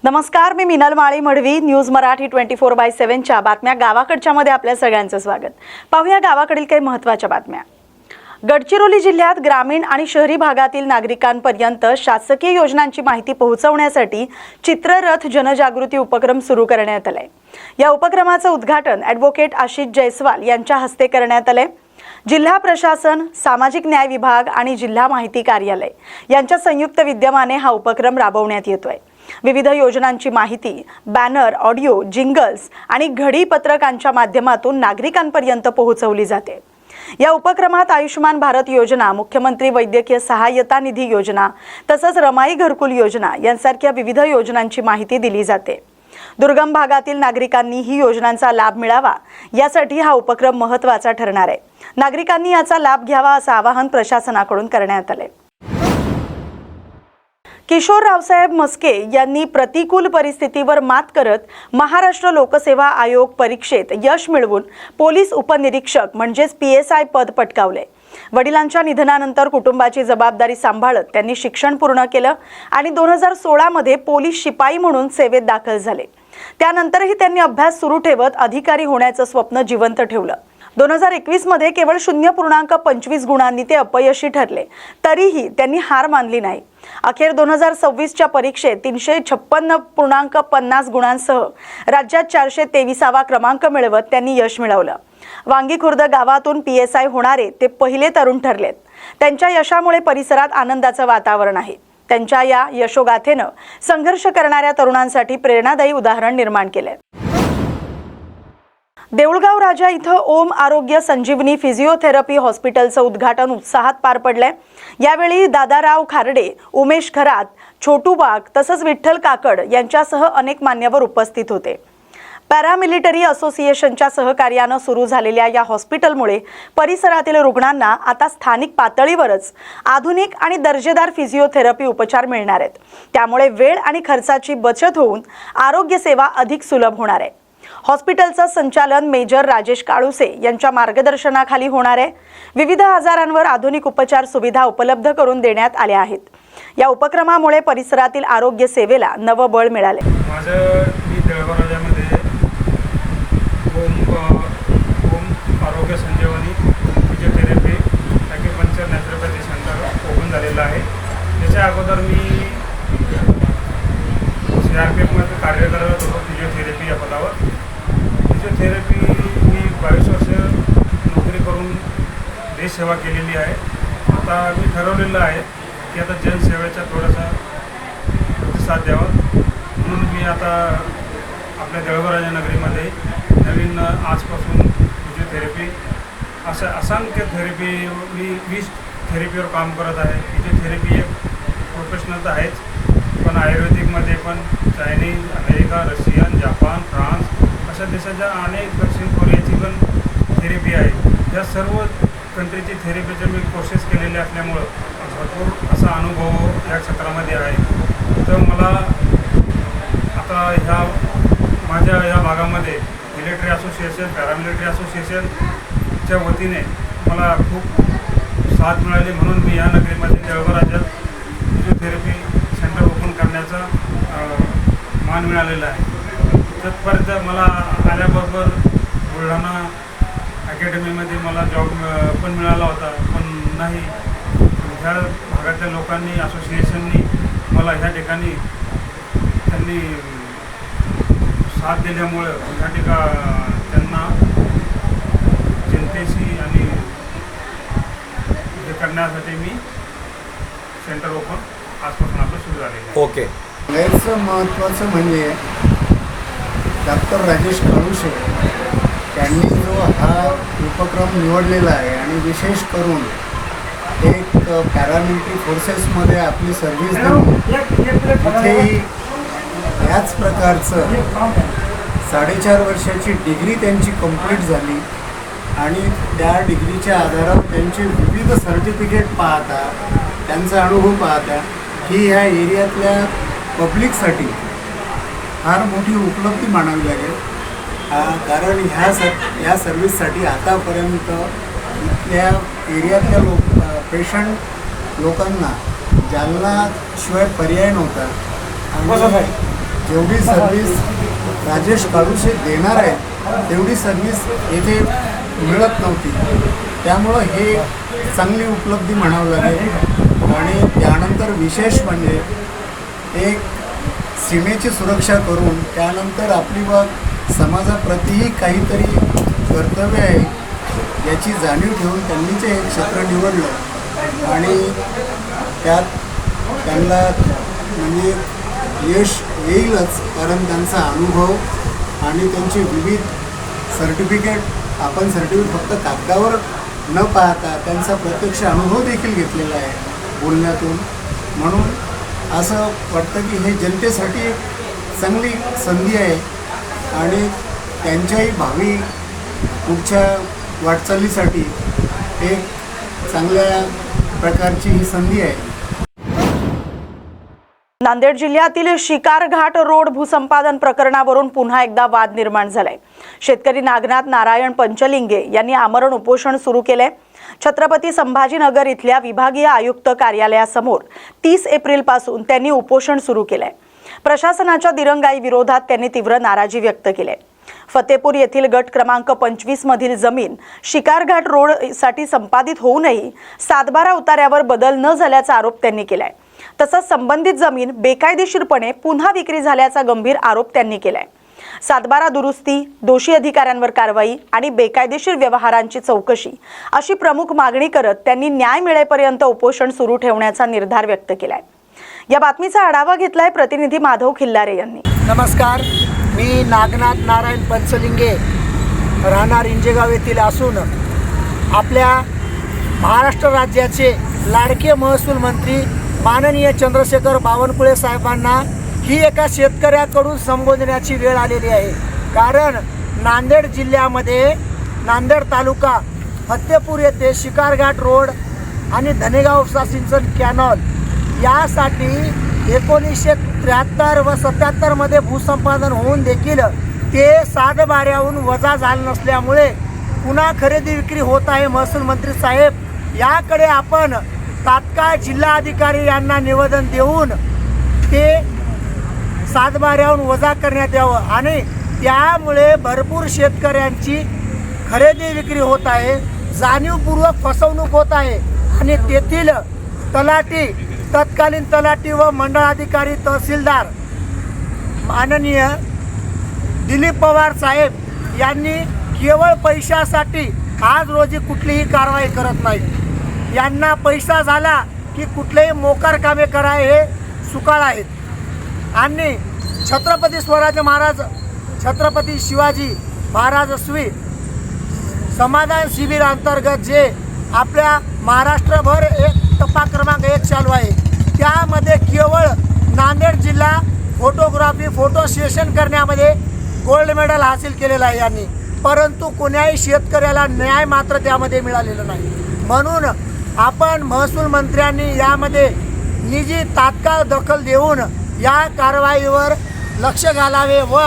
नमस्कार, मी मिनल माळी मढवी. न्यूज मराठी 24/7च्या बातम्या गावाकडच्या मध्ये आपल्या सगळ्यांचं स्वागत. पाहूया गावाकडील काही महत्त्वाच्या बातम्या. गडचिरोली जिल्ह्यात ग्रामीण आणि शहरी भागातील नागरिकांपर्यंत शासकीय योजनांची माहिती पोहोचवण्यासाठी चित्ररथ जनजागृती उपक्रम सुरू करण्यात आलाय. या उपक्रमाचं उद्घाटन ॲडव्होकेट आशिष जयस्वाल यांच्या हस्ते करण्यात आले. जिल्हा प्रशासन, सामाजिक न्याय विभाग आणि जिल्हा माहिती कार्यालय यांच्या संयुक्त विद्यमाने हा उपक्रम राबवण्यात येतोय. विविध योजनांची माहिती बॅनर, ऑडिओ, जिंगल्स आणि घडी पत्रकांच्या माध्यमातून नागरिकांपर्यंत पोहोचवली जाते. या उपक्रमात आयुष्मान भारत योजना, मुख्यमंत्री वैद्यकीय सहाय्यता निधी योजना तसंच रमाई घरकुल योजना यांसारख्या विविध योजनांची माहिती दिली जाते. दुर्गम भागातील नागरिकांनी ही योजनांचा लाभ मिळावा यासाठी हा उपक्रम महत्त्वाचा ठरणार आहे. नागरिकांनी याचा लाभ घ्यावा असं आवाहन प्रशासनाकडून करण्यात आले. किशोर रावसाहेब मस्के यांनी प्रतिकूल परिस्थितीवर मात करत महाराष्ट्र लोकसेवा आयोग परीक्षेत यश मिळवून पोलीस उपनिरीक्षक म्हणजेच PSI पद पटकावले. वडिलांच्या निधनानंतर कुटुंबाची जबाबदारी सांभाळत त्यांनी शिक्षण पूर्ण केलं आणि 2016 मध्ये पोलीस शिपाई म्हणून सेवेत दाखल झाले. त्यानंतरही त्यांनी अभ्यास सुरू ठेवत अधिकारी होण्याचं स्वप्न जिवंत ठेवलं. 2021 मध्ये केवळ 0.25 गुणांनी ते अपयशी ठरले. तरीही त्यांनी हार मानली नाही. अखेर 2026च्या परीक्षेत 356.50 गुणांसह राज्यात 423वा क्रमांक मिळवत त्यांनी यश मिळवलं. वांगी खुर्द गावातून PSI होणारे ते पहिले तरुण ठरलेत. त्यांच्या यशामुळे परिसरात आनंदाचं वातावरण आहे. त्यांच्या या यशोगाथेनं संघर्ष करणाऱ्या तरुणांसाठी प्रेरणादायी उदाहरण निर्माण केले. देऊळगाव राजा इथं ओम आरोग्य संजीवनी फिजिओथेरपी हॉस्पिटलचं उद्घाटन उत्साहात पार पडलंय. यावेळी दादाराव खार्डे, उमेश खरात, छोटू वाघ तसंच विठ्ठल काकड यांच्यासह अनेक मान्यवर उपस्थित होते. पॅरामिलिटरी असोसिएशनच्या सहकार्यानं सुरू झालेल्या या हॉस्पिटलमुळे परिसरातील रुग्णांना आता स्थानिक पातळीवरच आधुनिक आणि दर्जेदार फिजिओथेरपी उपचार मिळणार आहेत. त्यामुळे वेळ आणि खर्चाची बचत होऊन आरोग्य सेवा अधिक सुलभ होणार आहे. हॉस्पिटलचं संचालन मेजर राजेश काळुसे यांच्या मार्गदर्शनाखाली होणार आहे. विविध आजारांवर आधुनिक उपचार सुविधा उपलब्ध करून देण्यात आल्या आहेत. या उपक्रमामुळे परिसरातील आरोग्य सेवेला नवं बळ मिळाले. मी देऊळगाव राजामध्ये Om Arogya Sanjivani physiotherapy acupuncture naturopathy centre open झालेलं आहे. त्याच्या अगोदर मी CRPFमध्ये कार्य करत होतो फिजिओथेरपी या पदावर. फिजिओथेरपी मी 22 वर्ष नोकरी करून देशसेवा केलेली आहे. आता मी ठरवलेलं आहे की आता जनसेवेचा थोडासा प्रतिसाद द्यावा म्हणून मी आता आपल्या देऊळगाव राजा नगरीमध्ये नवीन आजपासून फिजिओथेरपी असंख्य थेरपी मी 20 थेरपीवर काम करत आहे. फिजिओथेरपी एक प्रोफेशनल तर आहेच, पण आयुर्वेदिकमध्ये पण Chinese, America, Russian, Japan, France अशा देशाच्या अनेक दक्षिण कोरियाची पण थेरपी आहे. या सर्व कंट्रीची थेरपीचे मी कोर्सेस केलेले असल्यामुळं भरपूर असा अनुभव या क्षेत्रामध्ये आहे. तर मला आता माझ्या ह्या भागामध्ये मिलिटरी असोसिएशन, पॅरामिलिटरी असोसिएशनच्या वतीने मला खूप साथ मिळाली म्हणून मी या नगरीमध्ये Deulgaon Raja physiotherapy centre open करण्याचा मान मिळालेला आहे. तत्पर्यंत मला आल्याबरोबर बुलढाणा अकॅडमीमध्ये मला जॉब पण मिळाला होता, पण नाही ह्या भागातल्या लोकांनी, असोसिएशननी मला ह्या ठिकाणी त्यांनी साथ दिल्यामुळं ह्या त्यांना जनतेशी आणि हे करण्यासाठी मी सेंटर ओपन आजपासून आपलं सुरू झालेलं आहे. ओके. याचं महत्त्वाचं म्हणजे डॉक्टर राजेश काळुसे यांनी जो हा उपक्रम निवडलेला आहे आणि विशेष करून एक पॅरामिलिटरी फोर्सेसमध्ये आपली सर्व्हिस देऊन तिथेही याच प्रकारचं 4.5 वर्षाची डिग्री त्यांची कंप्लीट झाली आणि त्या डिग्रीच्या आधारावर त्यांचे विविध सर्टिफिकेट पाहता, त्यांचा अनुभव पाहता ही ह्या एरियातल्या पब्लिकसाठी फार मोठी उपलब्धी मानावी लागेल. कारण ह्या सर्व्हिससाठी आतापर्यंत इथल्या एरियातल्या पेशंट लोकांना जालनाशिवाय पर्याय नव्हता. आणि जेवढी सर्व्हिस राजेश काळुशे देणार आहे तेवढी सर्व्हिस येथे मिळत नव्हती. त्यामुळं हे चांगली उपलब्धी म्हणावं लागेल. आणि त्यानंतर विशेष म्हणजे एक सीमेची सुरक्षा करून त्यानंतर आपली व समाजाप्रतीही काहीतरी कर्तव्य आहे याची जाणीव ठेवून त्यांनी जे एक क्षेत्र निवडलं आणि त्यात त्यांना म्हणजे यश येईलच, कारण त्यांचा अनुभव आणि त्यांचे विविध सर्टिफिकेट आपण फक्त कागदावर न पाहता त्यांचा प्रत्यक्ष अनुभव देखील घेतलेला आहे बोलण्यातून. म्हणून असं वाटतं की हे जनतेसाठी चांगली संधी आहे आणि त्यांच्याही भावी पुढच्या वाटचालीसाठी एक चांगल्या प्रकारची ही संधी आहे. नांदेड जिल्ह्यातील शिकार घाट रोड भूसंपादन प्रकरणावरून पुन्हा एकदा वाद निर्माण झालाय. शेतकरी नागनाथ नारायण पंचलिंगे यांनी आमरण उपोषण सुरू केलंय. छत्रपती संभाजीनगर इथल्या विभागीय आयुक्त कार्यालयासमोर 30 एप्रिलपासून त्यांनी उपोषण सुरू केलंय. प्रशासनाच्या दिरंगाई विरोधात त्यांनी तीव्र नाराजी व्यक्त केली. फतेपूर येथील गट क्रमांक 25 मधील जमीन शिकारघाट रोड साठी संपादित होऊनही 7/12 उतार्यावर बदल न झाल्याचा आरोप त्यांनी केलाय. तसंच संबंधित जमीन बेकायदेशीरपणे पुन्हा विक्री झाल्याचा गंभीर आरोप त्यांनी केलाय. 7/12 दुरुस्ती, दोषी अधिकाऱ्यांवर कारवाई आणि बेकायदेशीर व्यवहारांची चौकशी अशी प्रमुख मागणी करत त्यांनी न्याय मिळेपर्यंत उपोषण सुरू ठेवण्याचा निर्धार व्यक्त केलाय. या बातमीचा आढावा घेतलाय प्रतिनिधी माधव खिल्लारे यांनी. नमस्कार, मी नागनाथ नारायण पंचलिंगे राहणार इंजेगाव येथील असून आपल्या महाराष्ट्र राज्याचे लाडके महसूल मंत्री माननीय चंद्रशेखर बावनकुळे साहेबांना ही एका शेतकऱ्याकडून संबोधण्याची वेळ आलेली आहे. कारण नांदेड जिल्ह्यामध्ये नांदेड तालुका फतेपूर येथे शिकारघाट रोड आणि धनेगाव उपसा सिंचन कॅनॉल यासाठी 1973 व 77 मध्ये भूसंपादन होऊन देखील ते 7/12 वजा झालं नसल्यामुळे पुन्हा खरेदी विक्री होत आहे. महसूल मंत्री साहेब याकडे आपण तात्काळ जिल्हाधिकारी यांना निवेदन देऊन ते 7/12 वजा करण्यात यावं आणि त्यामुळे भरपूर शेतकऱ्यांची खरेदी विक्री होत आहे, जाणीवपूर्वक फसवणूक होत आहे आणि तेथील तलाठी, तत्कालीन तलाठी व मंडळाधिकारी तहसीलदार माननीय दिलीप पवार साहेब यांनी केवळ पैशासाठी आज रोजी कुठलीही कारवाई करत नाही. यांना पैसा झाला की कुठलेही मोकार कामे कराय हे सुकाळ आहेत. आणि छत्रपती स्वराज्य महाराज, छत्रपती शिवाजी महाराज स्वी समाधान शिबिर अंतर्गत जे आपल्या महाराष्ट्रभर एक टप्पा क्रमांक 1 चालू आहे, त्यामध्ये केवळ नांदेड जिल्हा फोटोग्राफी, फोटो सेशन करण्यामध्ये गोल्ड मेडल हासिल केलेलं आहे यांनी. परंतु कोण्याही शेतकऱ्याला न्याय मात्र त्यामध्ये मिळालेला नाही. म्हणून आपण महसूल मंत्र्यांनी यामध्ये निजी तात्काळ दखल देऊन या कारवाईवर लक्ष घालावे व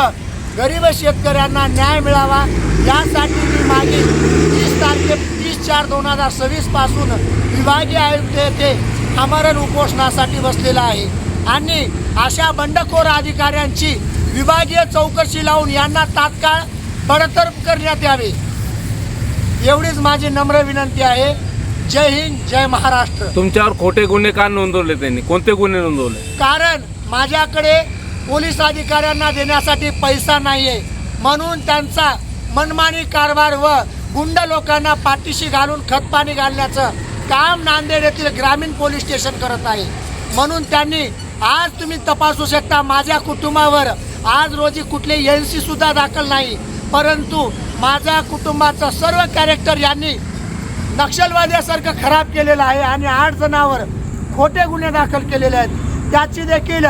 गरीब शेतकऱ्यांना न्याय मिळावा यासाठी मी मागील 30/4/2026 पासून विभागीय आयुक्त येथे आमरण उपोषणासाठी बसलेला आहे आणि अशा बंडखोर अधिकाऱ्यांची विभागीय चौकशी लावून यांना तात्काळ बडतर्फ करण्यात यावे एवढीच माझी नम्र विनंती आहे. जय हिंद, जय महाराष्ट्र. तुमच्यावर खोटे गुन्हे का नोंदवले त्यांनी? कोणते गुन्हे नोंदवले? कारण माझ्याकडे पोलीस अधिकाऱ्यांना देण्यासाठी पैसा नाही आहे, म्हणून त्यांचा मनमानी कारभार व गुंड लोकांना पाठीशी घालून खतपाणी घालण्याचं काम नांदेड येथील ग्रामीण पोलीस स्टेशन करत आहे. म्हणून त्यांनी आज तुम्ही तपासू शकता माझ्या कुटुंबावर आज रोजी कुठले NC सुद्धा दाखल नाही, परंतु माझ्या कुटुंबाचं सर्व कॅरेक्टर यांनी नक्षलवाद्यासारखं खराब केलेलं आहे आणि 8 जणांवर खोटे गुन्हे दाखल केलेले आहेत. त्याची देखील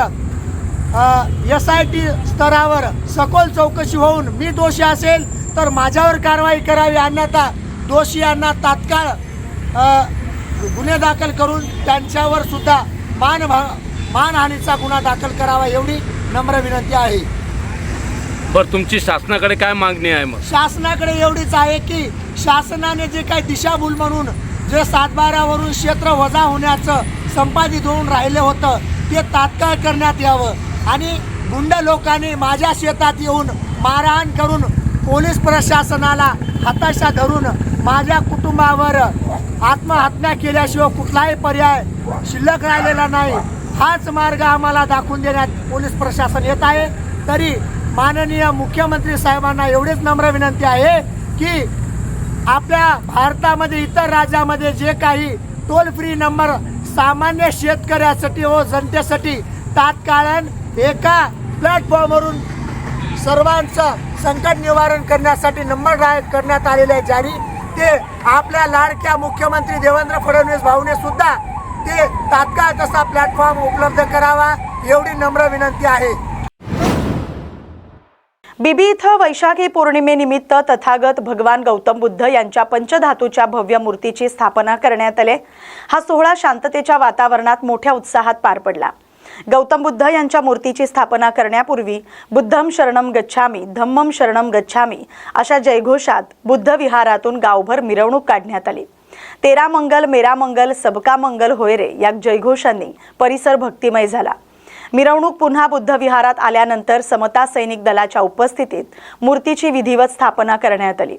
SIT स्तरावर सखोल चौकशी होऊन मी दोषी असेल तर माझ्यावर कारवाई करावी, अन्यथा दोषी यांना तात्काळ गुन्हे दाखल करून त्यांच्यावर सुद्धा मानहानीचा गुन्हा दाखल करावा एवढी नम्र विनंती आहे. बरं, तुमची शासनाकडे काय मागणी आहे? मग शासनाकडे एवढीच आहे की शासनाने जे काही दिशाभूल म्हणून जे 7/12 वरून क्षेत्र वजा होण्याचं संपादित होऊन राहिलं होतं ते तात्काळ करण्यात यावं आणि गुंड लोकांनी माझ्या शेतात येऊन मारहाण करून पोलीस प्रशासनाला हाताशा धरून माझ्या कुटुंबावर आत्महत्या केल्याशिवाय कुठलाही पर्याय शिल्लक राहिलेला नाही। हाच मार्ग आम्हाला दाखवून देण्यात पोलीस प्रशासन येत आहे। तरी माननीय मुख्यमंत्री साहेबांना एवढीच नम्र विनंती आहे की आपल्या भारतामध्ये इतर राज्यामध्ये जे काही टोल फ्री नंबर सामान्य शेतकऱ्यासाठी व जनतेसाठी तात्काळ एका प्लॅटफॉर्मवरून सर्वांचं संकट निवारण करण्यासाठी नंबर जाहीर करण्यात आलेले आहे जारी, ते आपल्या लाडक्या मुख्यमंत्री देवेंद्र फडणवीस भाऊने सुद्धा ते तात्काळ तसा प्लॅटफॉर्म उपलब्ध करावा एवढी नम्र विनंती आहे। बीबी इथं वैशाखी पौर्णिमेनिमित्त तथागत भगवान गौतम बुद्ध यांच्या पंचधातूच्या भव्य मूर्तीची स्थापना करण्यात आली। हा सोहळा शांततेच्या वातावरणात मोठ्या उत्साहात पार पडला। गौतम बुद्ध यांच्या मूर्तीची स्थापना करण्यापूर्वी बुद्धम शरणम गच्छामी, धम्मम शरणम गच्छामी अशा जयघोषात बुद्ध विहारातून गावभर मिरवणूक काढण्यात आली। तेरा मंगल मेरा मंगल सबका मंगल होय रे या जयघोषांनी परिसर भक्तिमय झाला। मिरवणूक पुन्हा बुद्ध विहारात आल्यानंतर समता सैनिक दलाच्या उपस्थितीत मूर्तीची विधिवत स्थापना करण्यात आली।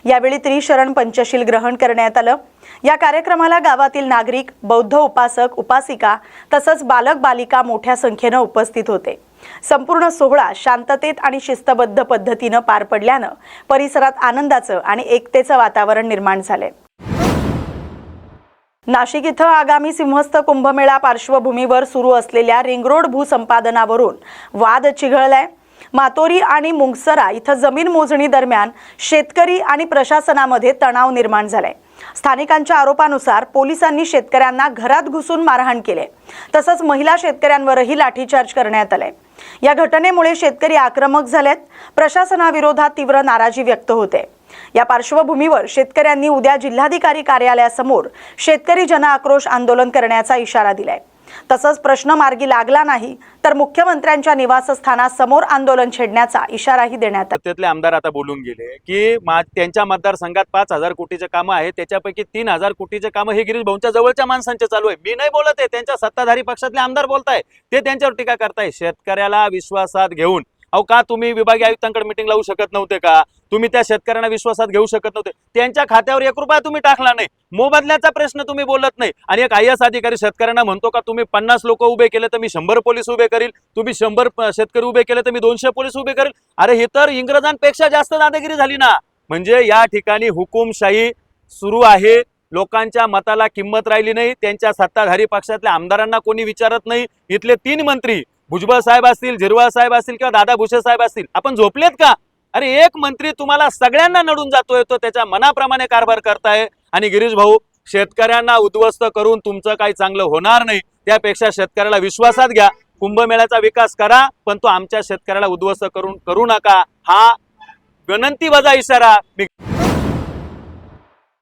यावेळी त्रिशरण पंचशील ग्रहण करण्यात आलं। या कार्यक्रमाला गावातील नागरिक, बौद्ध उपासक उपासिका तसंच बालक बालिका मोठ्या संख्येने उपस्थित होते। संपूर्ण सोहळा शांततेत आणि शिस्तबद्ध पद्धतीने पार पडल्याने परिसरात आनंदाचं आणि एकतेचं वातावरण निर्माण झाले। नाशिक इथं आगामी सिंहस्थ कुंभमेळा पार्श्वभूमीवर सुरू असलेल्या रिंग रोड भूसंपादनावरून वाद चिघळलाय। मातोरी आणि मुंगसरा इथं जमीन मोजणी दरम्यान शेतकरी आणि प्रशासनामध्ये तणाव निर्माण झालाय। स्थानिकांच्या आरोपानुसार पोलिसांनी शेतकऱ्यांना घरात घुसून मारहाण केले, तसंच महिला शेतकऱ्यांवरही लाठीचार्ज करण्यात आलाय। या घटनेमुळे शेतकरी आक्रमक झालेत। प्रशासनाविरोधात तीव्र नाराजी व्यक्त होते। या पार्श्वभूमीवर शेतकऱ्यांनी उद्या जिल्हाधिकारी कार्यालयासमोर शेतकरी जनआक्रोश आंदोलन करण्याचा इशारा दिलाय। तसंच प्रश्न मार्गी लागला नाही तर मुख्यमंत्र्यांच्या निवासस्थानासमोर आंदोलन छेडण्याचा इशाराही देण्यात आला। त्यातले आमदार आता बोलून गेले की त्यांच्या मतदारसंघात 5,000 कोटीचे कामं आहेत, त्याच्यापैकी 3,000 कोटीचे कामं हे गिरीश भाऊंच्या जवळच्या माणसांचे चालू आहे। मी नाही बोलत आहे, त्यांच्या सत्ताधारी पक्षातले आमदार बोलताय, ते त्यांच्यावर टीका करताय। शेतकऱ्याला विश्वासात घेऊन का तुम्ही विभागीय आयुक्तांकडे मीटिंग लावू शकत नव्हते का? तुम्ही त्या शेतकऱ्यांना विश्वासात घेऊ शकत नव्हते? त्यांच्या खात्यावर 1 रुपया तुम्ही टाकला नाही। मोबदल्याचा प्रश्न तुम्ही बोलत नाही। आणि एक IAS अधिकारी शेतकऱ्यांना म्हणतो का तुम्ही 50 लोक उभे केले तर मी 100 पोलीस उभे करील, तुम्ही 100 शेतकरी उभे केले तर मी 200 पोलीस उभे करील। अरे हे तर इंग्रजांपेक्षा जास्त दादागिरी झाली ना। म्हणजे या ठिकाणी हुकुमशाही सुरू आहे। लोकांच्या मताला किंमत राहिली नाही। त्यांच्या सत्ताधारी पक्षातल्या आमदारांना कोणी विचारत नाही। इथले 3 मंत्री भुजबळ साहेब असतील, झिरवाळ साहेब असतील किंवा दादा भुसे साहेब असतील, आपण झोपलेत का? अरे एक मंत्री तुम्हाला सगळ्यांना नडून जातोय, तो त्याच्या मनाप्रमाणे कारभार करताय। आणि गिरीश भाऊ, शेतकऱ्यांना उद्ध्वस्त करून तुमचं काही चांगलं होणार नाही। त्यापेक्षा शेतकऱ्याला विश्वासात घ्या, कुंभमेळ्याचा विकास करा, पण तो आमच्या शेतकऱ्याला उद्ध्वस्त करू नका, हा विनंती वजा इशारा।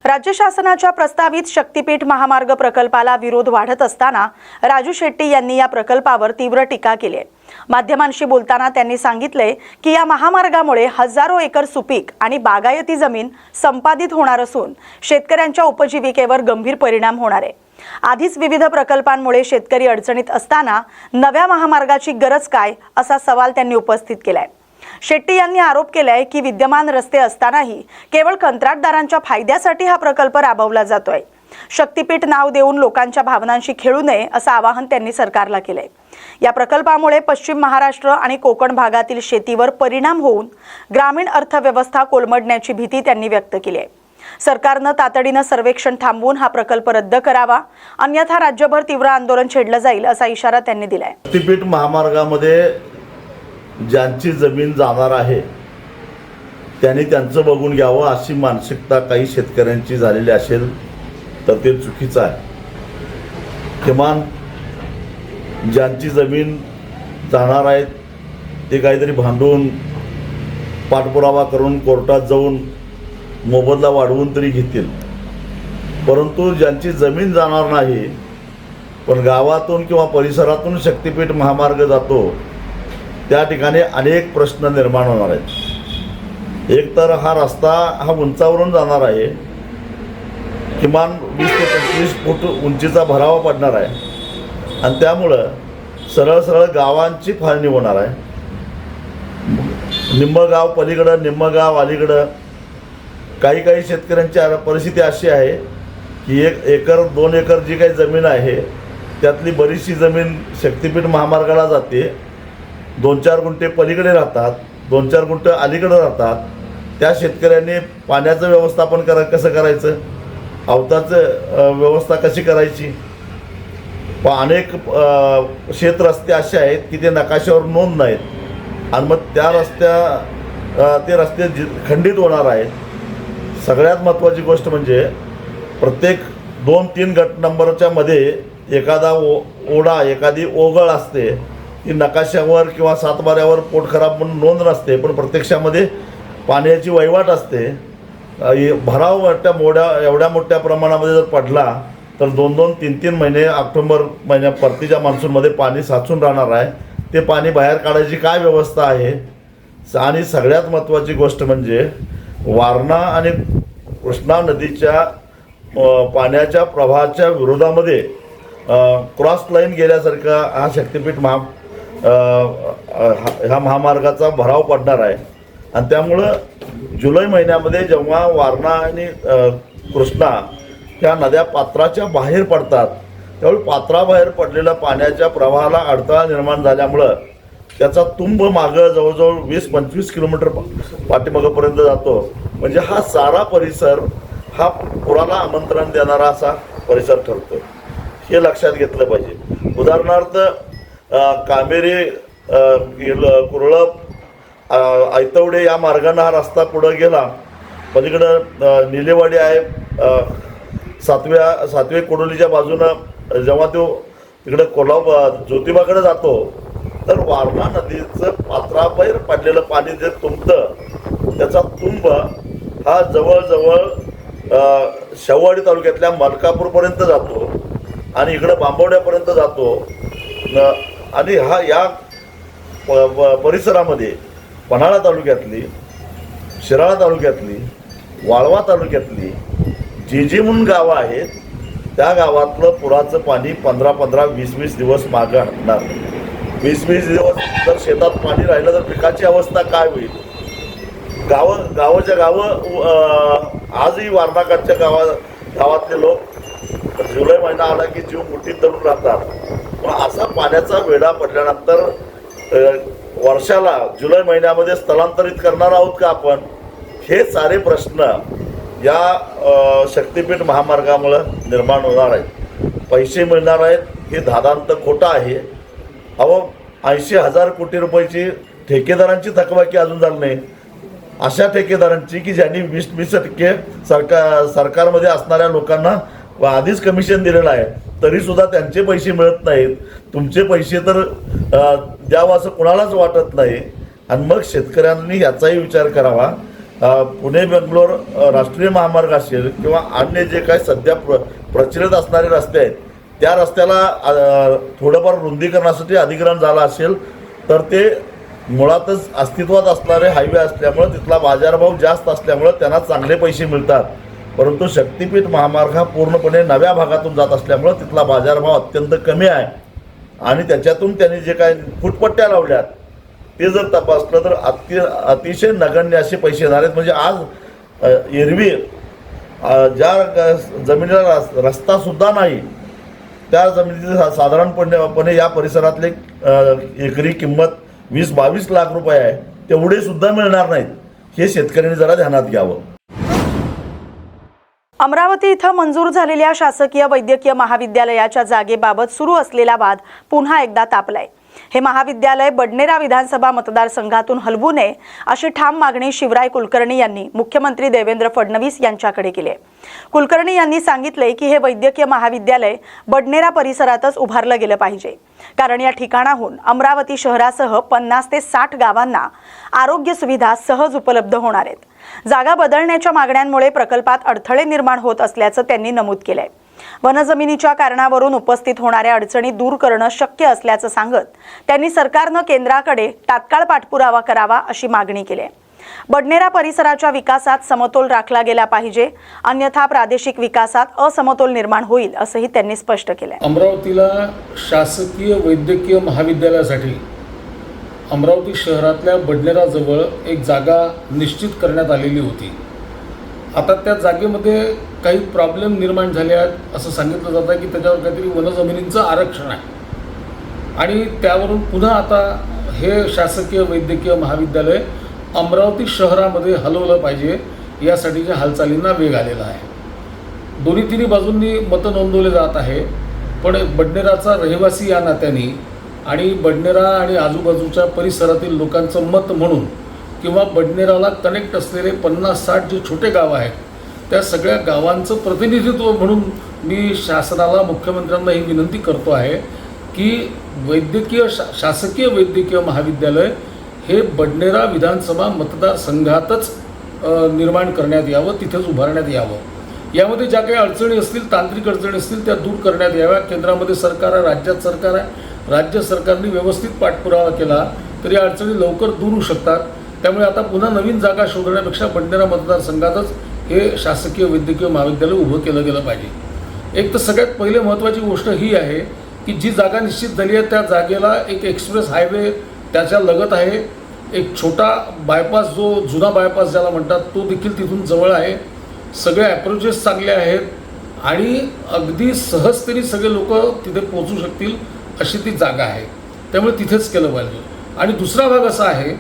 राज्य शासनाच्या प्रस्तावित शक्तीपीठ महामार्ग प्रकल्पाला विरोध वाढत असताना राजू शेट्टी यांनी या प्रकल्पावर तीव्र टीका केली आहे। माध्यमांशी बोलताना त्यांनी सांगितले की या महामार्गामुळे हजारो एकर सुपीक आणि बागायती जमीन संपादित होणार असून शेतकऱ्यांच्या उपजीविकेवर गंभीर परिणाम होणार आहे। आधीच विविध प्रकल्पांमुळे शेतकरी अडचणीत असताना नव्या महामार्गाची गरज काय असा सवाल त्यांनी उपस्थित केलाय। शेट्टी यांनी आरोप केलाय की विद्यमान रस्ते असतानाही केवळ कंत्राटदारांच्या फायद्यासाठी हा प्रकल्प राबवला जातोय। शक्तीपीठ नाव देऊन लोकांच्या भावनांशी खेळू नये असं आवाहन त्यांनी सरकारला केलंय। या प्रकल्पामुळे पश्चिम महाराष्ट्र आणि कोकण भागातील शेतीवर परिणाम होऊन ग्रामीण अर्थव्यवस्था कोलमडण्याची भीती त्यांनी व्यक्त केली आहे। सरकारनं तातडीनं सर्वेक्षण थांबवून हा प्रकल्प रद्द करावा, अन्यथा राज्यभर तीव्र आंदोलन छेडलं जाईल असा इशारा त्यांनी दिलाय। शक्तीपीठ महामार्गामध्ये ज्यांची जमीन जाणार आहे त्यांनी त्यांचं बघून घ्यावं अशी मानसिकता काही शेतकऱ्यांची झालेली असेल तर ते चुकीचं आहे। किमान ज्यांची जमीन जाणार आहे ते काहीतरी भांडून पाठपुरावा करून कोर्टात जाऊन मोबदला वाढवून तरी घेतील, परंतु ज्यांची जमीन जाणार नाही पण गावातून किंवा परिसरातून शक्तीपीठ महामार्ग जातो त्या ठिकाणी अनेक प्रश्न निर्माण होणार आहेत। एक तर हा रस्ता हा उंचावरून जाणार आहे, किमान 20 ते 25 फूट उंचीचा भरावा पडणार आहे आणि त्यामुळं सरळ सरळ गावांची फाळणी होणार आहे। निम्मं गाव पलीकडं निम्मं गाव अलीकडं. काही शेतकऱ्यांची परिस्थिती अशी आहे की 1 एकर 2 एकर जी काही जमीन आहे त्यातली बरीचशी जमीन शक्तिपीठ महामार्गाला जाते. 2-4 गुंठे पलीकडे राहतात, 2-4 गुंठे अलीकडे राहतात. त्या शेतकऱ्यांनी पाण्याचं व्यवस्थापन कसं करायचं, अवताचं व्यवस्था कशी करायची. अनेक शेतरस्ते असे आहेत की ते नकाशावर नोंद नाहीत आणि मग ते रस्ते खंडित होणार आहेत. सगळ्यात महत्त्वाची गोष्ट म्हणजे प्रत्येक 2-3 गट नंबरच्या मध्ये एखादा ओढा एखादी ओघळ असते. ती नकाशावर किंवा सातबाऱ्यावर पोट खराब म्हणून नोंद नसते, पण प्रत्यक्षामध्ये पाण्याची वहिवाट असते. भराव एवढ्या मोठ्या प्रमाणामध्ये जर पडला तर 2-2, 3-3 महिने ऑक्टोबर महिन्या परतीच्या मान्सूनमध्ये पाणी साचून राहणार आहे. ते पाणी बाहेर काढायची काय व्यवस्था आहे. आणि सगळ्यात महत्त्वाची गोष्ट म्हणजे वारणा आणि कृष्णा नदीच्या पाण्याच्या प्रवाहाच्या विरोधामध्ये क्रॉस लाईन गेल्यासारखा हा शक्तिपीठ ह्या महामार्गाचा भराव पडणार आहे. आणि त्यामुळं जुलै महिन्यामध्ये जेव्हा वारणा आणि कृष्णा ह्या नद्या पात्राच्या बाहेर पडतात त्यावेळी पात्राबाहेर पडलेल्या पाण्याच्या प्रवाहाला अडथळा निर्माण झाल्यामुळं त्याचा तुंब मागं जवळजवळ 20-25 किलोमीटर पाठीमागपर्यंत जातो. म्हणजे हा सारा परिसर हा पुराला आमंत्रण देणारा असा परिसर ठरतो. हे लक्षात घेतलं पाहिजे. उदाहरणार्थ कामेरी कुरळप ऐतवडे या मार्गाने हा रस्ता पुढं गेला. पलीकडं निलेवाडी आहे, सातवे कोडोलीच्या बाजूनं जेव्हा तो तिकडे ज्योतिबाकडे जातो तर वारणा नदीचं पात्राबाहेर पडलेलं पाणी जे तुंबतं त्याचा तुंब हा जवळजवळ शेववाडी तालुक्यातल्या मलकापूरपर्यंत जातो आणि इकडं बांबवड्यापर्यंत जातो. आणि हा या परिसरामध्ये पन्हाळा तालुक्यातली, शिराळा तालुक्यातली, वाळवा तालुक्यातली जी म्हणून गावं आहेत त्या गावातलं पुराचं पाणी 15-20 दिवस मागं हटणार. 20 दिवस जर शेतात पाणी राहिलं तर पिकाची अवस्था काय होईल. गावाच्या आजही वारणाकडच्या गावातले लोक जुलै महिना आला की जीव मुठीत धरून राहतात. पण असा पाण्याचा वेढा पडल्यानंतर वर्षाला जुलै महिन्यामध्ये स्थलांतरित करणार आहोत का आपण. हे सारे प्रश्न या शक्तिपीठ महामार्गामुळं निर्माण होणार आहेत. पैसे मिळणार आहेत हे धादांत खोटं आहे. 80,000 कोटी रुपयाची ठेकेदारांची थकबाकी अजून झाली नाही. अशा ठेकेदारांची की ज्यांनी 20% सरकारमध्ये असणाऱ्या लोकांना आधीच कमिशन दिलेलं आहे तरीसुद्धा त्यांचे पैसे मिळत नाहीत. तुमचे पैसे तर द्यावं असं कुणालाच वाटत नाही. आणि मग शेतकऱ्यांनी याचाही विचार करावा. पुणे बेंगलोर राष्ट्रीय महामार्ग असेल किंवा अन्य जे काही सध्या प्रचलित असणारे रस्ते आहेत त्या रस्त्याला थोडंफार रुंदीकरणासाठी अधिग्रहण झालं असेल तर ते मुळातच अस्तित्वात असणारे हायवे असल्यामुळं तिथला बाजारभाव जास्त असल्यामुळं त्यांना चांगले पैसे मिळतात. परंतु शक्तिपीठ महामार्ग हा पूर्णपणे नव्या भागातून जात असल्यामुळं तिथला बाजारभाव अत्यंत कमी आहे. आणि त्याच्यातून त्यांनी जे काही फुटपट्ट्या लावल्यात ते जर तपासलं तर अतिशय नगण्य असे पैसे येणार आहेत. म्हणजे आज एरवी ज्या जमिनीला रस्तासुद्धा नाही त्या जमिनीची साधारणपणे या परिसरातले एकरी किंमत 20-22 लाख रुपये आहे. तेवढे सुद्धा मिळणार नाहीत. हे शेतकऱ्यांनी जरा ध्यानात घ्यावं. अमरावती इथं मंजूर झालेल्या शासकीय वैद्यकीय महाविद्यालयाच्या जागेबाबत सुरू असलेला वाद पुन्हा एकदा तापलाय. हे महाविद्यालय बडनेरा विधानसभा मतदारसंघातून हलवू नये अशी ठाम मागणी शिवराय कुलकर्णी यांनी मुख्यमंत्री देवेंद्र फडणवीस यांच्याकडे केली आहे. कुलकर्णी यांनी सांगितले की हे वैद्यकीय महाविद्यालय बडनेरा परिसरातच उभारलं गेलं पाहिजे, कारण या ठिकाणाहून अमरावती शहरासह 50 ते 60 गावांना आरोग्य सुविधा सहज उपलब्ध होणार आहेत. जागा बदलण्याच्या मागण्यांमुळे प्रकल्पात अडथळे निर्माण होत असल्याचं त्यांनी नमूद केलंय. वनजमिनीच्या कारणावरून उपस्थित होणाऱ्या अडचणी दूर करणं शक्य असल्याचं सांगत त्यांनी सरकारनं केंद्राकडे तात्काळ पाठपुरावा करावा अशी मागणी केली. बडनेरा परिसराच्या विकासात समतोल राखला गेला पाहिजे, अन्यथा प्रादेशिक विकासात असमतोल निर्माण होईल असंही त्यांनी स्पष्ट केलंय. अमरावतीला शासकीय वैद्यकीय महाविद्यालयासाठी अमरावती शहरातल्या बडनेराजवळ एक जागा निश्चित करण्यात आलेली होती. आता त्या जागेमध्ये काही प्रॉब्लेम निर्माण झाले आहेत असं सांगितलं जात आहे की त्याच्यावर काहीतरी वनजमिनींचं आरक्षण आहे आणि त्यावरून पुन्हा आता हे शासकीय वैद्यकीय महाविद्यालय अमरावती शहरामध्ये हलवलं पाहिजे यासाठीच्या हालचालींना वेग आलेला आहे. दोन्ही तिन्ही बाजूंनी मतं नोंदवले जात आहे, पण बडनेराचा रहिवासी या नात्याने आणि बडनेरा आणि आजूबाजूच्या परिसरातील लोकांचं मत म्हणून किंवा बडनेराला कनेक्ट असलेले 50-60 जे छोटे गाव आहेत त्या सगळ्या गावांचं प्रतिनिधित्व म्हणून मी शासनाला, मुख्यमंत्र्यांना ही विनंती करतो आहे की वैद्यकीय शासकीय वैद्यकीय महाविद्यालय हे बडनेरा विधानसभा मतदारसंघातच निर्माण करण्यात यावं, तिथेच उभारण्यात यावं. यामध्ये ज्या काही अडचणी असतील, तांत्रिक अडचणी असतील त्या दूर करण्यात याव्या. केंद्रामध्ये सरकार आहे, राज्यात सरकार आहे, राज्य सरकारने व्यवस्थित पाठपुरावा केला तर या अडचणी लवकर दूर होऊ शकतात. त्यामुळे आता पुन्हा नवीन जागा शोधण्यापेक्षा बडनेरा मतदारसंघातच हे शासकीय वैद्यकीय महाविद्यालय उभं केलं गेलं पाहिजे. एक तर सगळ्यात पहिले महत्त्वाची गोष्ट ही आहे की जी जागा निश्चित झाली आहे त्या जागेला एक एक्सप्रेस हायवे त्याच्या लगत आहे. एक छोटा बायपास, जो जुना बायपास ज्याला म्हणतात, तो देखील तिथून जवळ आहे. सगळे ॲप्रोचेस चांगले आहेत आणि अगदी सहजतेने सगळे लोक तिथे पोहोचू शकतील अशी ती जागा आहे. त्यामुळे तिथेच केलं पाहिजे. आणि दुसरा भाग असा आहे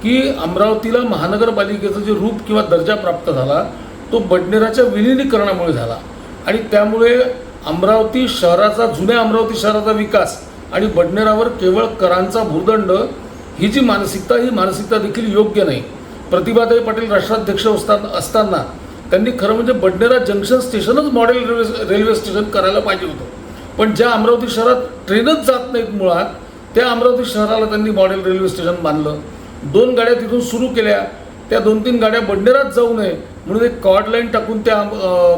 की अमरावतीला महानगरपालिकेचं जे रूप किंवा दर्जा प्राप्त झाला तो बडनेराच्या विलिनीकरणामुळे झाला आणि त्यामुळे अमरावती शहराचा, जुन्या अमरावती शहराचा विकास आणि बडनेरावर केवळ करांचा भुर्दंड ही जी मानसिकता, ही मानसिकता देखील योग्य नाही. प्रतिभाताई पाटील राष्ट्राध्यक्ष असताना त्यांनी खरं म्हणजे बडनेरा जंक्शन स्टेशनच मॉडेल रेल्वे स्टेशन करायला पाहिजे होतं. पण ज्या अमरावती शहरात ट्रेनच जात नाहीत मुळात, त्या अमरावती शहराला त्यांनी मॉडेल रेल्वे स्टेशन बांधलं. 2 गाड्या तिथून सुरू केल्या, त्या 2-3 गाड्या बडनेरात जाऊ नये म्हणून एक कॉर्ड लाईन टाकून त्या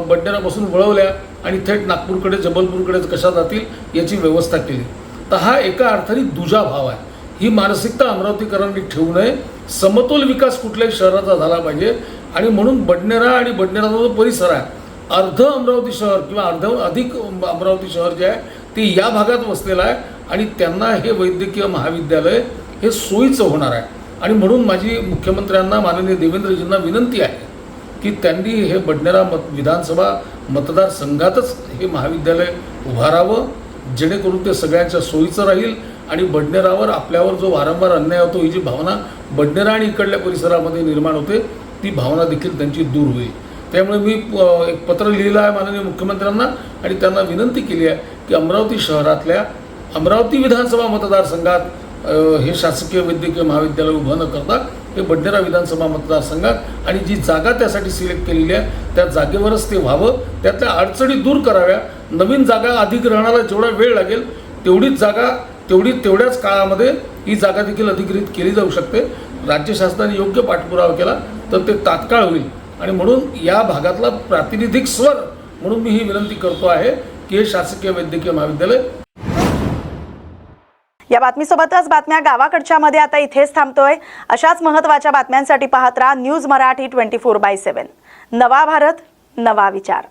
बडनेरापासून वळवल्या आणि थेट नागपूरकडे, जबलपूरकडे कशा जातील याची व्यवस्था केली. तर हा एका अर्थाने दुजाभाव आहे. ही मानसिकता अमरावतीकरांनी ठेवू नये. समतोल विकास कुठल्याही शहराचा झाला पाहिजे आणि म्हणून बडनेरा आणि बडनेराचा जो परिसर आहे, अर्ध अमरावती शहर किंवा अधिक अमरावती शहर जे आहे ते या भागात वसलेलं आहे आणि त्यांना हे वैद्यकीय महाविद्यालय हे सोयीचं होणार आहे. आणि म्हणून माझी मुख्यमंत्र्यांना, माननीय देवेंद्रजींना विनंती आहे की त्यांनी हे बडनेरा विधानसभा मतदारसंघातच हे महाविद्यालय उभारावं, जेणेकरून ते सगळ्यांच्या सोयीचं राहील आणि बडनेरावर, आपल्यावर जो वारंवार अन्याय होतो, ही जी भावना बडनेरा आणि इकडल्या परिसरामध्ये निर्माण होते ती भावना देखील त्यांची दूर होईल. त्यामुळे मी एक पत्र लिहिलं आहे माननीय मुख्यमंत्र्यांना आणि त्यांना विनंती केली आहे की अमरावती शहरातल्या अमरावती विधानसभा मतदारसंघात हे शासकीय वैद्यकीय महाविद्यालय उभं न करता हे बडनेरा विधानसभा मतदारसंघात आणि जी जागा त्यासाठी सिलेक्ट केलेली आहे त्या जागेवरच ते व्हावं. त्यातल्या अडचणी दूर कराव्या. नवीन जागा अधिग्रहणाला जेवढा वेळ लागेल तेवढीच जागा तेवढ्याच काळामध्ये ही जागा देखील अधिग्रहित केली जाऊ शकते. राज्य शासनाने योग्य पाठपुरावा केला तर ते तात्काळ होईल आणि म्हणून या भागातला प्रातिनिधिक स्वर म्हणून मी ही विनंती करतो आहे की हे शासकीय वैद्यकीय महाविद्यालय. या बातमीसोबतच बातम्या गावाकडच्या मध्ये आता इथेच थांबतोय. अशाच महत्त्वाच्या बातम्यांसाठी पाहत राहा न्यूज मराठी 24/7. नवा भारत, नवा विचार.